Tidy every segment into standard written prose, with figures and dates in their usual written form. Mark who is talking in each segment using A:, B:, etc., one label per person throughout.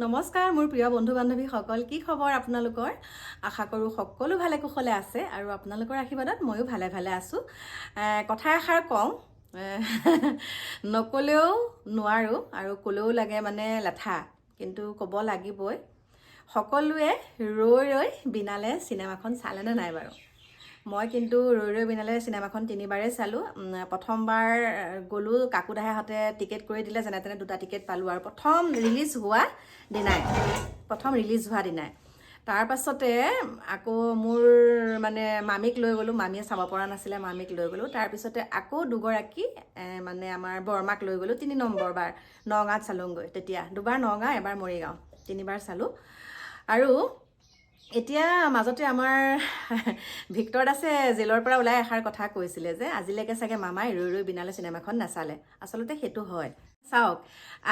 A: নমস্কাৰ মোৰ প্ৰিয় বন্ধু বান্ধৱীসকল, কি খবৰ আপোনালোকৰ? আশা কৰোঁ সকলো ভালে কুশলে আছে আৰু আপোনালোকৰ আশীৰ্বাদত ময়ো ভালে ভালে আছোঁ। কথা এষাৰ কওঁ, নক'লেও নোৱাৰোঁ আৰু ক'লেও লাগে মানে লেঠা, কিন্তু ক'ব লাগিবই। সকলোৱে ৰৈ ৰৈ বিনালে চিনেমাখন চালেনে নাই বাৰু? মই কিন্তু ৰৈ ৰৈ বিনালে চিনেমাখন 3বাৰেই চালোঁ। প্ৰথমবাৰ গ'লোঁ, কাকু দাহাহঁতে টিকেট কৰি দিলে, যেনে তেনে 2টা টিকেট পালোঁ আৰু প্ৰথম ৰিলিজ হোৱা দিনাই। তাৰ পাছতে আকৌ মোৰ মানে মামীক লৈ গ'লোঁ, মামীয়ে চাব পৰা নাছিলে, মামীক লৈ গ'লোঁ। তাৰপিছতে আকৌ দুগৰাকী মানে আমাৰ বৰমাক লৈ গ'লোঁ 3 নম্বৰ বাৰ নগাঁৱত চালোঁগৈ। তেতিয়া 2বাৰ নগাঁও, এবাৰ মৰিগাঁও, 3বাৰ চালোঁ। আৰু এতিয়া মাজতে আমাৰ ভিক্টৰ দাসে জেলৰ পৰা ওলাই এষাৰ কথা কৈছিলে যে আজিলৈকে চাগে মামাই ৰৈ ৰৈ বিনালে চিনেমাখন নাচালে। আচলতে সেইটো হয়। চাওক,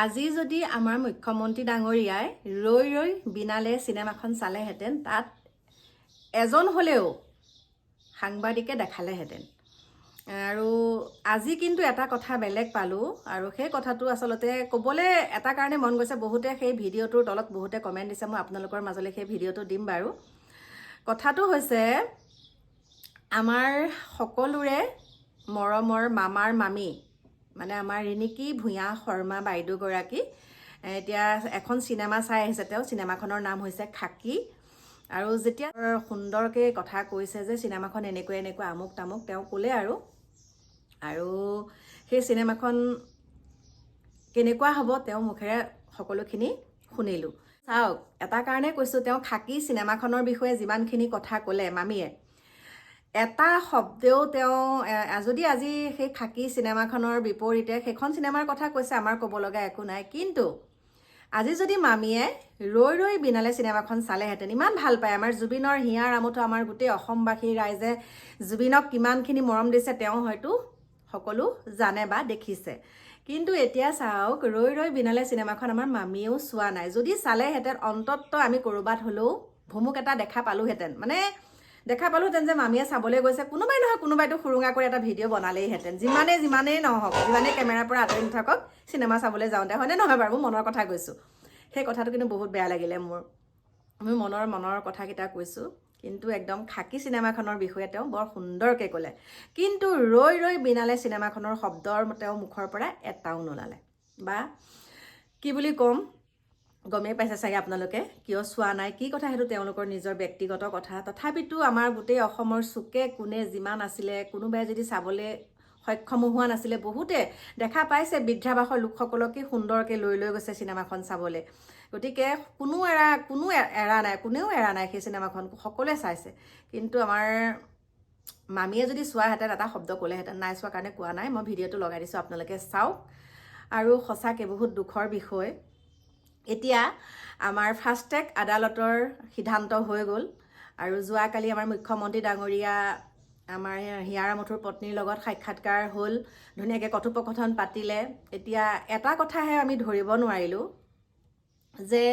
A: আজি যদি আমাৰ মুখ্যমন্ত্ৰী ডাঙৰীয়াই ৰৈ ৰৈ বিনালে চিনেমাখন চালেহেঁতেন, তাত এজন হ'লেও সাংবাদিকে দেখালেহেঁতেন। আৰু আজি কিন্তু এটা কথা বেলেগ পালোঁ, আৰু সেই কথাটো আচলতে ক'বলৈ এটা কাৰণে মন গৈছে। বহুতে সেই ভিডিঅ'টোৰ তলত বহুতে কমেণ্ট দিছে, মই আপোনালোকৰ মাজলৈ সেই ভিডিঅ'টো দিম বাৰু। কথাটো হৈছে, আমাৰ সকলোৰে মৰমৰ মামাৰ মামী, মানে আমাৰ ৰিণিকী ভূঞা শৰ্মা বাইদেউগৰাকী এতিয়া এখন চিনেমা চাই আহিছে। তেওঁ চিনেমাখনৰ নাম হৈছে খাকী। আৰু যেতিয়া সুন্দৰকৈ কথা কৈছে যে চিনেমাখন এনেকুৱা আমুক তামুক তেওঁ ক'লে আৰু সেই চিনেমাখন কেনেকুৱা হ'ব তেওঁৰ মুখেৰে সকলোখিনি শুনিলোঁ। চাওক, এটা কাৰণে কৈছোঁ, তেওঁ খাকী চিনেমাখনৰ বিষয়ে যিমানখিনি কথা ক'লে মামীয়ে, এটা শব্দেও তেওঁ যদি আজি সেই খাকী চিনেমাখনৰ বিপৰীতে সেইখন চিনেমাৰ কথা কৈছে, আমাৰ ক'ব লগা একো নাই। কিন্তু আজি যদি মামীয়ে ৰৈ ৰৈ বিনালে চিনেমাখন চালেহেঁতেন, ইমান ভাল পায় আমাৰ জুবিনৰ হিয়াৰ আমঠু, আমাৰ গোটেই অসমবাসী ৰাইজে জুবিনক কিমানখিনি মৰম দিছে তেওঁ হয়তো সকলো জানে বা দেখিছে। কিন্তু এতিয়া চাওক, ৰৈ ৰৈ বিনালে চিনেমাখন আমাৰ মামীয়েও চোৱা নাই। যদি চালেহেঁতেন, অন্ততঃ আমি ক'ৰবাত হ'লেও ভুমুক এটা দেখা পালোহেঁতেন, মানে দেখা পালোহেঁতেন যে মামীয়ে চাবলৈ গৈছে। কোনোবাই নহয় কোনোবাইতো সুৰুঙা কৰি এটা ভিডিঅ' বনালেইহেঁতেন, যিমানেই নহওক, যিমানেই কেমেৰাৰ পৰা আঁতৰি নাথাকক চিনেমা চাবলৈ যাওঁতে, হয়নে নহয় বাৰু? মোৰ মনৰ কথা কৈছোঁ। সেই কথাটো কিন্তু বহুত বেয়া লাগিলে মোৰ মনৰ কথাকেইটা কৈছোঁ। কিন্তু একদম খাকী চিনেমাখনৰ বিষয়ে তেওঁ বৰ সুন্দৰকৈ ক'লে, কিন্তু ৰৈ ৰৈ বিনালে চিনেমাখনৰ শব্দৰ তেওঁ মুখৰ পৰা এটাও নোলালে। বা কি বুলি ক'ম, গমেই পাইছে চাগে আপোনালোকে, কিয় চোৱা নাই, কি কথা, সেইটো তেওঁলোকৰ নিজৰ ব্যক্তিগত কথা। তথাপিতো আমাৰ গোটেই অসমৰ চুকে কোণে যিমান আছিলে, কোনোবাই যদি চাবলৈ সক্ষম হোৱা নাছিলে, বহুতে দেখা পাইছে বৃদ্ধাবাসৰ লোকসকলক কি সুন্দৰকৈ লৈ গৈছে চিনেমাখন চাবলৈ। গতিকে কোনেও এৰা নাই সেই চিনেমাখন, সকলোৱে চাইছে। কিন্তু আমাৰ মামীয়ে যদি চোৱাহেঁতেন, এটা শব্দ ক'লেহেঁতেন। নাই চোৱা কাৰণে কোৱা নাই, মই ভিডিঅ'টো লগাই দিছোঁ, আপোনালোকে চাওক। আৰু সঁচাকৈ বহুত দুখৰ বিষয়, এতিয়া আমাৰ ফাষ্ট ট্ৰেক আদালতৰ সিদ্ধান্ত হৈ গ'ল। আৰু যোৱাকালি আমাৰ মুখ্যমন্ত্ৰী ডাঙৰীয়া আমাৰ হিয়াৰ আমঠুৰ পত্নীৰ লগত সাক্ষাৎকাৰ হ'ল, ধুনীয়াকৈ কথোপকথন পাতিলে। এতিয়া এটা কথাহে আমি ধৰিব নোৱাৰিলোঁ যে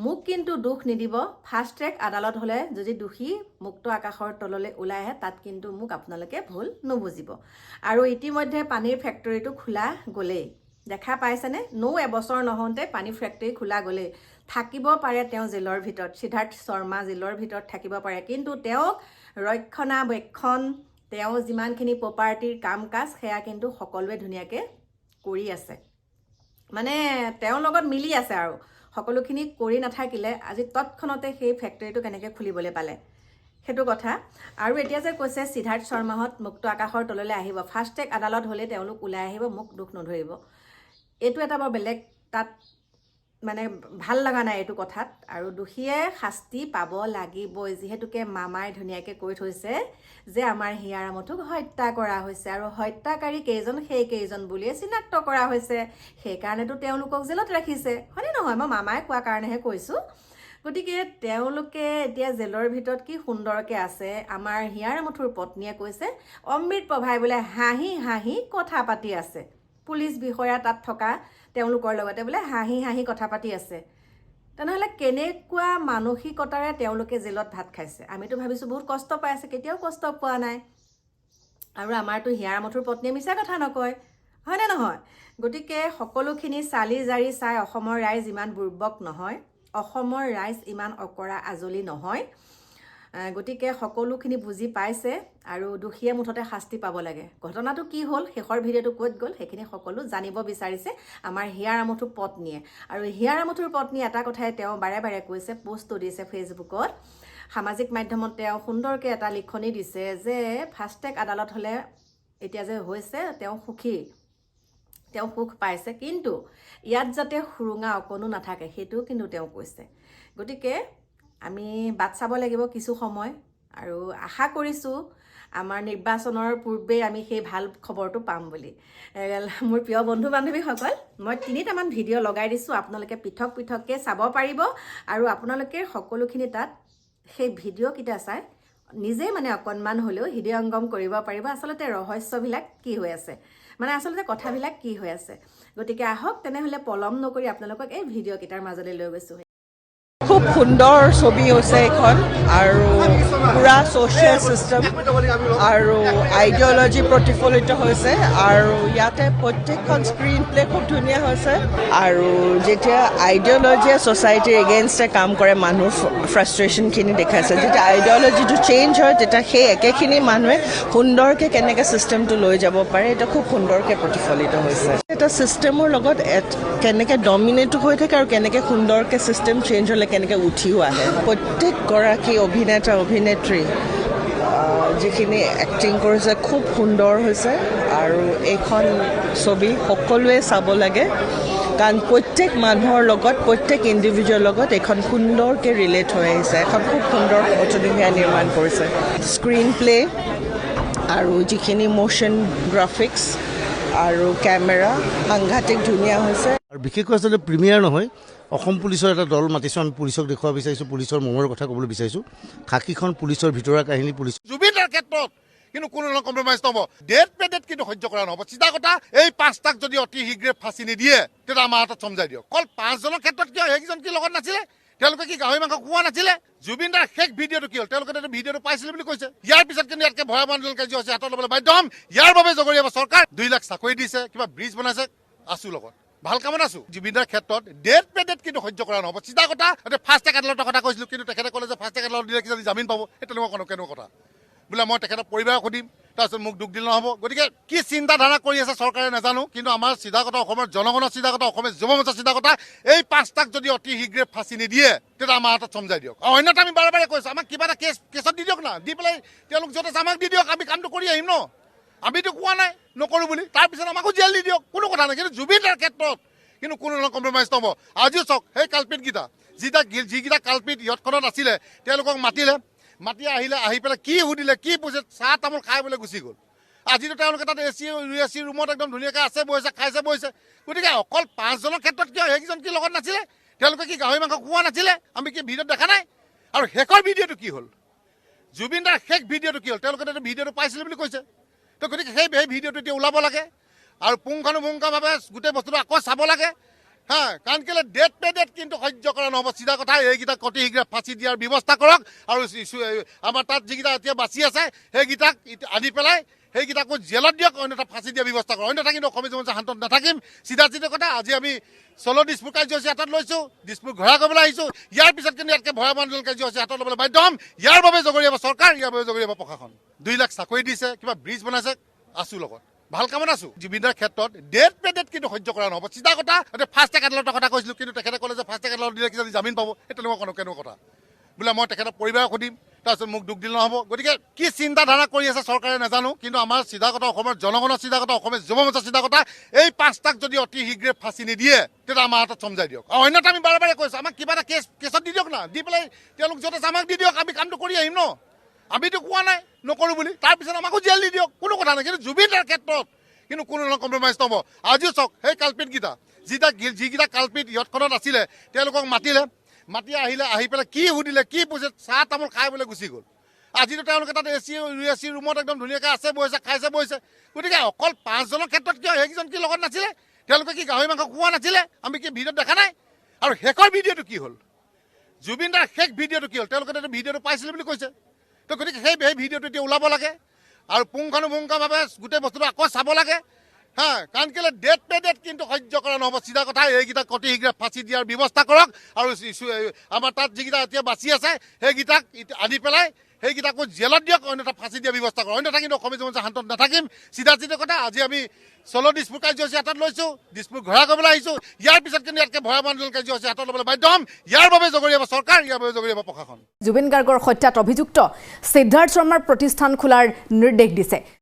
A: মোক কিন্তু দুখ নিদিব, ফাষ্ট ট্ৰেক আদালত হ'লে যদি দোষী মুক্ত আকাশৰ তললৈ ওলাই আহে, তাত কিন্তু মোক আপোনালোকে ভুল নুবুজিব। আৰু ইতিমধ্যে পানীৰ ফেক্টৰীটো খোলা গ'লেই, দেখা পাইছেনে? এবছৰ নহওঁতে পানীৰ ফেক্টৰী খোলা গ'লেই। থাকিব পাৰে তেওঁ জেলৰ ভিতৰত, সিদ্ধাৰ্থ শৰ্মা জেলৰ ভিতৰত থাকিব পাৰে, কিন্তু তেওঁক ৰক্ষণাবেক্ষণ, তেওঁ যিমানখিনি প্ৰপাৰ্টিৰ কাম কাজ, সেয়া কিন্তু সকলোৱে ধুনীয়াকৈ কৰি আছে, মানে তেওঁৰ লগত মিলি আছে। আৰু সকলোখিনি কৰি নাথাকিলে আজি তৎক্ষণতে সেই ফেক্টৰীটো কেনেকৈ খুলিবলৈ পালে, সেইটো কথা। আৰু এতিয়া যে কৈছে সিদ্ধাৰ্থ শৰ্মাহঁত মুক্ত আকাশৰ তললৈ আহিব, ফাষ্ট ট্ৰেক আদালত হ'লে তেওঁলোক ওলাই আহিব, মোক দুখ নধৰিব। এইটো এটা বৰ বেলেগ, তাত মানে ভাল লগা নাই এইটো কথাত। আৰু দোষীয়ে শাস্তি পাব লাগিবই, যিহেতুকে মামাই ধুনীয়াকৈ কৈ থৈছে যে আমাৰ হিয়াৰ আমঠুক হত্যা কৰা হৈছে, আৰু হত্যাকাৰী কেইজন সেই কেইজন বুলিয়ে চিনাক্ত কৰা হৈছে। সেইকাৰণেতো তেওঁলোকক জেলত ৰাখিছে, হয়নে নহয়? মই মামাই কোৱা কাৰণেহে কৈছোঁ। গতিকে তেওঁলোকে এতিয়া জেলৰ ভিতৰত কি সুন্দৰকৈ আছে। আমাৰ হিয়াৰ আমঠুৰ পত্নীয়ে কৈছে অমৃত প্ৰভাই বোলে হাঁহি হাঁহি কথা পাতি আছে, পুলিচ বিষয়া তাত থকা তেওঁলোকৰ লগতে বোলে হাঁহি হাঁহি কথা পাতি আছে। তেনেহ'লে কেনেকুৱা মানসিকতাৰে তেওঁলোকে জেলত ভাত খাইছে? আমিতো ভাবিছোঁ বহুত কষ্ট পাই আছে, কেতিয়াও কষ্ট পোৱা নাই। আৰু আমাৰতো হিয়াৰ আমঠুৰ পত্নীয়ে মিছা কথা নকয়, হয়নে নহয়? গতিকে সকলোখিনি চালি জাৰি চাই অসমৰ ৰাইজ ইমান বুৰ্বক নহয়। অসমৰ ৰাইজ ইমান অকৰা আজলি নহয় গতিকে সকলোখিনি বুজি পাইছে আৰু দোষীয়ে মুঠতে শাস্তি পাব লাগে ঘটনাটো কি হ'ল শেষৰ ভিডিঅ'টো ক'ত গ'ল সেইখিনি সকলো জানিব বিচাৰিছে আমাৰ হিয়াৰ আমঠু পত্নীয়ে আৰু হিয়াৰ আমঠুৰ পত্নী এটা কথাই তেওঁ বাৰে বাৰে কৈছে পোষ্টটো দিছে ফেচবুকত সামাজিক মাধ্যমত তেওঁ সুন্দৰকৈ এটা লিখনি দিছে যে ফাষ্টেগ আদালত হ'লে এতিয়া যে হৈছে তেওঁ সুখী তেওঁ সুখ পাইছে কিন্তু ইয়াত যাতে সুৰুঙা অকণো নাথাকে সেইটো কিন্তু তেওঁ কৈছে গতিকে আমি বাট চাব লাগিব কিছু সময় আৰু আশা কৰিছোঁ আমাৰ নিৰ্বাচনৰ পূৰ্বে আমি সেই ভাল খবৰটো পাম বুলি মোৰ প্ৰিয় বন্ধু বান্ধৱীসকল মই 3টামান ভিডিঅ' লগাই দিছোঁ আপোনালোকে পৃথক পৃথককৈ চাব পাৰিব আৰু আপোনালোকে সকলোখিনি তাত সেই ভিডিঅ'কেইটা চাই নিজে মানে অকণমান হ'লেও হৃদয়ংগম কৰিব পাৰিব আচলতে ৰহস্যবিলাক কি হৈ আছে মানে আচলতে কথাবিলাক কি হৈ আছে গতিকে আহক তেনেহ'লে পলম নকৰি আপোনালোকক এই ভিডিঅ'কেইটাৰ মাজলৈ লৈ গৈছোঁ
B: খুব সুন্দৰ ছবি হৈছে এখন আৰু পুৰা ছ'চিয়েল চিষ্টেম আৰু আইডিঅ'লজি প্ৰতিফলিত হৈছে আৰু ইয়াতে প্ৰত্যেকখন স্ক্ৰীন প্লে খুব ধুনীয়া হৈছে আৰু যেতিয়া আইডিঅ'লজিয়ে ছ'চাইটিৰ এগেইনষ্টে কাম কৰে মানুহৰ ফ্ৰাষ্ট্ৰেশ্যনখিনি দেখাইছে যেতিয়া আইডিঅ'লজিটো চেঞ্জ হয় তেতিয়া সেই একেখিনি মানুহে সুন্দৰকৈ কেনেকৈ চিষ্টেমটো লৈ যাব পাৰে এটা খুব সুন্দৰকৈ প্ৰতিফলিত হৈছে এটা চিষ্টেমৰ লগত কেনেকৈ ডমিনেট হৈ থাকে আৰু কেনেকৈ সুন্দৰকৈ চিষ্টেম চেঞ্জ হ'লে কেনেকৈ উঠিও আহে প্ৰত্যেকগৰাকী অভিনেতা অভিনেত্ৰী যিখিনি এক্টিং কৰিছে খুব সুন্দৰ হৈছে আৰু এইখন ছবি সকলোৱে চাব লাগে কাৰণ প্ৰত্যেক মানুহৰ লগত প্ৰত্যেক ইণ্ডিভিজুৱেলৰ লগত এইখন সুন্দৰকৈ ৰিলেট হৈ আহিছে এখন খুব সুন্দৰ পটভূমিকা নিৰ্মাণ কৰিছে স্ক্ৰীন প্লে আৰু যিখিনি মোশ্যন গ্ৰাফিক্স আৰু কেমেৰা সাংঘাতিক ধুনীয়া হৈছে
C: আৰু বিশেষকৈ আচলতে প্ৰিমিয়াৰ নহয় অসম পুলিচৰ এটা দল মাতিছোঁ আমি পুলিচক দেখুৱাব বিচাৰিছোঁ পুলিচৰ মমৰ কথা ক'বলৈ বিচাৰিছোঁ খাকীখন পুলিচৰ ভিতৰুৱা কাহিনী পুলিচ
D: জুবিনৰ ক্ষেত্ৰত কিন্তু কোনো ধৰণৰ কম্প্ৰমাইজ নহ'ব ডেট পেডেট কিন্তু সহ্য কৰা নহ'ব চিধা কথা এই 5টাক যদি অতি শীঘ্ৰে ফাঁচি নিদিয়ে তেতিয়া আমাৰ হাতত চমজাই দিয়ক অকল 5জনৰ ক্ষেত্ৰত কিয় সেইকেইজন কি লগত নাছিলে তেওঁলোকে কি গাহৰি মাংস খোৱা নাছিলে জুবিনদাৰ শেষ ভিডিঅ'টো কি হ'ল তেওঁলোকে ভিডিঅ'টো পাইছিলে বুলি কৈছে ইয়াৰ পিছত কিন্তু ইয়াতকৈ ভয়াৱহ আন্দোলন কাৰ্য হৈছে হাতত ল'বলৈ বাধ্য হ'ম ইয়াৰ বাবে জগৰীয়াব চৰকাৰ 2 লাখ চাকৰি দিছে কিবা ব্ৰিজ বনাইছে আছো লগত ভাল কামত আছো জুবিনদাৰ ক্ষেত্ৰত ডেট পেডেট কিন্তু সহ্য কৰা নহ'ব চিধা কথা ফাষ্টেগ আদালতৰ কথা কৈছিলোঁ কিন্তু তেখেতে ক'লে যে ফাষ্টেগ আদালত দিলে কিজানি জামিন পাব এই তেনেকুৱা কেনেকুৱা কথা বোলে মই তেখেতৰ পৰিবাৰক সুধিম তাৰপিছত মোক দুখ দিলে নহ'ব গতিকে কি চিন্তাধাৰা কৰি আছে চৰকাৰে নাজানো কিন্তু আমাৰ চিধা কথা অসমৰ জনগণৰ চিধা কথা অসমীয়া যুৱ মঞ্চৰ চিধা কথা এই 5টাক যদি অতি শীঘ্ৰে ফাঁচি নিদিয়ে তেতিয়া আমাৰ হাতত চমজাই দিয়ক আৰু অন্যথা আমি বাৰে বাৰে কৈছোঁ আমাক কিবা এটা কেছত দি দিয়ক না দি পেলাই তেওঁলোক য'ত আছে আমাক দি দিয়ক আমি কামটো কৰি আহিম ন আমিতো কোৱা নাই নকৰোঁ বুলি তাৰপিছত আমাকো জেল দি দিয়ক কোনো কথা নাই কিন্তু জুবিনৰ ক্ষেত্ৰত কিন্তু কোনো ধৰণৰ কম্প্ৰমাইজ নহ'ব আজিও চাওক সেই কালপিতকেইটা যিকেইটা কালপিত ইহঁতখনত আছিলে তেওঁলোকক মাতি আহিলে আহি পেলাই কি সুধিলে কি পুছে চাহ তামোল খাই পেলাই গুচি গ'ল আজিতো তেওঁলোকে তাত এচি ৰুমত একদম ধুনীয়াকৈ আছে বহিছে খাইছে বহিছে গতিকে অকল 5জনৰ ক্ষেত্ৰত কিয় সেইকেইজন কি লগত নাছিলে তেওঁলোকে কি গাহৰি মাংস খোৱা নাছিলে আমি কি ভিডিঅ'ত দেখা নাই আৰু শেষৰ ভিডিঅ'টো কি হ'ল জুবিনদাৰ শেষ ভিডিঅ'টো কি হ'ল তেওঁলোকে ভিডিঅ'টো পাইছিলে বুলি কৈছে তো গতিকে সেই ভিডিঅ'টো এতিয়া ওলাব লাগে আৰু পুংখানুপুংখভাৱে গোটেই বস্তুটো আকৌ চাব লাগে হা কাৰণ কেলে ডেট পেডেট কিন্তু সহ্য কৰা নহ'ব চিধা কথা এইকেইটাক অতি শীঘ্ৰে ফাঁচি দিয়াৰ ব্যৱস্থা কৰক আৰু আমাৰ তাত যিকেইটা এতিয়া বাচি আছে সেইকেইটাক আনি পেলাই সেইকেইটাকো জেলত দিয়ক অন্যথা ফাঁচি দিয়া ব্যৱস্থা কৰক অন্যথা কিন্তু অসমীয়া জনতা শান্তত নাথাকিম চিধা কথা আজি আমি চলো দিছপুৰ কাৰ্যসূচী হাতত লৈছোঁ দিছপুৰ ঘূৰা কৰিবলৈ আহিছোঁ ইয়াৰ পিছত কিন্তু ইয়াতকৈ ভয়াৱহ আন্দোলন কাৰ্যসূচী হাতত ল'বলৈ বাধ্য হ'ম ইয়াৰ বাবে জগৰীয়াব চৰকাৰ ইয়াৰ বাবে জগৰীয়াব প্ৰশাসন 2 লাখ চাকৰি দিছে কিবা ব্ৰিজ বনাইছে আছো লগত ভাল কামত আছো জুবিনদাৰ ক্ষেত্ৰত ডেট পেডেট কিন্তু সহ্য কৰা নহ'ব চিধা কথা ফাষ্টেগ আদালতৰ কথা কৈছিলোঁ কিন্তু তেখেতে ক'লে যে ফাষ্টেগ আদালত দিলে কিজানি জামিন পাব এই তেনেকুৱা কেনেকুৱা কথা বোলে মই তেখেতৰ পৰিবাৰক সুধিম তাৰপিছত মোক দুখ দিলে নহ'ব গতিকে কি চিন্তাধাৰা কৰি আছে চৰকাৰে নাজানো কিন্তু আমাৰ চিধা কথা অসমৰ জনগণৰ চিধা কথা অসমীয়া যুৱ মঞ্চৰ চিধা কথা এই 5টাক যদি অতি শীঘ্ৰে ফাঁচি নিদিয়ে তেতিয়া আমাৰ হাতত চমজাই দিয়ক আৰু অন্যথা আমি বাৰে বাৰে কৈছোঁ আমাক কিবা এটা কেছত দি দিয়ক না দি পেলাই তেওঁলোক য'ত আছে আমাক দি দিয়ক আমি কামটো কৰি আহিম ন আমিতো কোৱা নাই নকৰোঁ বুলি তাৰপিছত আমাকো জেল দি দিয়ক কোনো কথা নাই কিন্তু জুবিনৰ ক্ষেত্ৰত কিন্তু কোনো ধৰণৰ কম্প্ৰমাইজ নহ'ব আজিও চাওক সেই কালপিতকেইটা যিকেইটা কালপিত ইহঁতখনত আছিলে তেওঁলোকক মাতি আহিলে আহি পেলাই কি সুধিলে কি পুছে চাহ তামোল খাই পেলাই গুচি গ'ল আজিতো তেওঁলোকে তাত এচি ৰুমত একদম ধুনীয়াকৈ আছে বহিছে খাইছে বহিছে গতিকে অকল 5জনৰ ক্ষেত্ৰত কিয় সেইকেইজন কি লগত নাছিলে তেওঁলোকে কি গাহৰি মাংস খোৱা নাছিলে আমি কি ভিডিঅ'ত দেখা নাই আৰু শেষৰ ভিডিঅ'টো কি হ'ল জুবিনদাৰ শেষ ভিডিঅ'টো কি হ'ল তেওঁলোকে ভিডিঅ'টো পাইছিলে বুলি কৈছে তো গতিকে সেই ভিডিঅ'টো এতিয়া ওলাব লাগে আৰু পুংখানুপুংখভাৱে গোটেই বস্তুটো আকৌ চাব লাগে হা কাৰণ কেলে ডেট পেডেট কিন্তু সহ্য কৰা নহ'ব চিধা কথা এইকেইটাক অতি শীঘ্ৰে ফাঁচি দিয়াৰ ব্যৱস্থা কৰক আৰু আমাৰ তাত যিকেইটা এতিয়া বাচি আছে সেইকেইটাক আনি পেলাই সেইকেইটাকো জেলত দিয়ক অন্যথা ফাঁচি দিয়াৰ ব্যৱস্থা কৰক অন্যথা কিন্তু অসমীয়া জনতা শান্তত নাথাকিম চিধা কথা আজি আমি 16 দিছপুৰ কাৰ্যসূচী হাতত লৈছোঁ দিছপুৰ ঘূৰা কৰিবলৈ আহিছোঁ ইয়াৰ পিছত কিন্তু ইয়াতকৈ ভয়াৱহ আন্দোলন কাৰ্যসূচী হাতত ল'বলৈ বাধ্য হ'ম ইয়াৰ বাবে জগৰীয়াব চৰকাৰ ইয়াৰ বাবে জগৰীয়াব প্ৰশাসন
E: জুবিন গাৰ্গৰ হত্যাত অভিযুক্ত সিদ্ধাৰ্থ শৰ্মাৰ প্ৰতিষ্ঠান খোলাৰ নিৰ্দেশ দিছে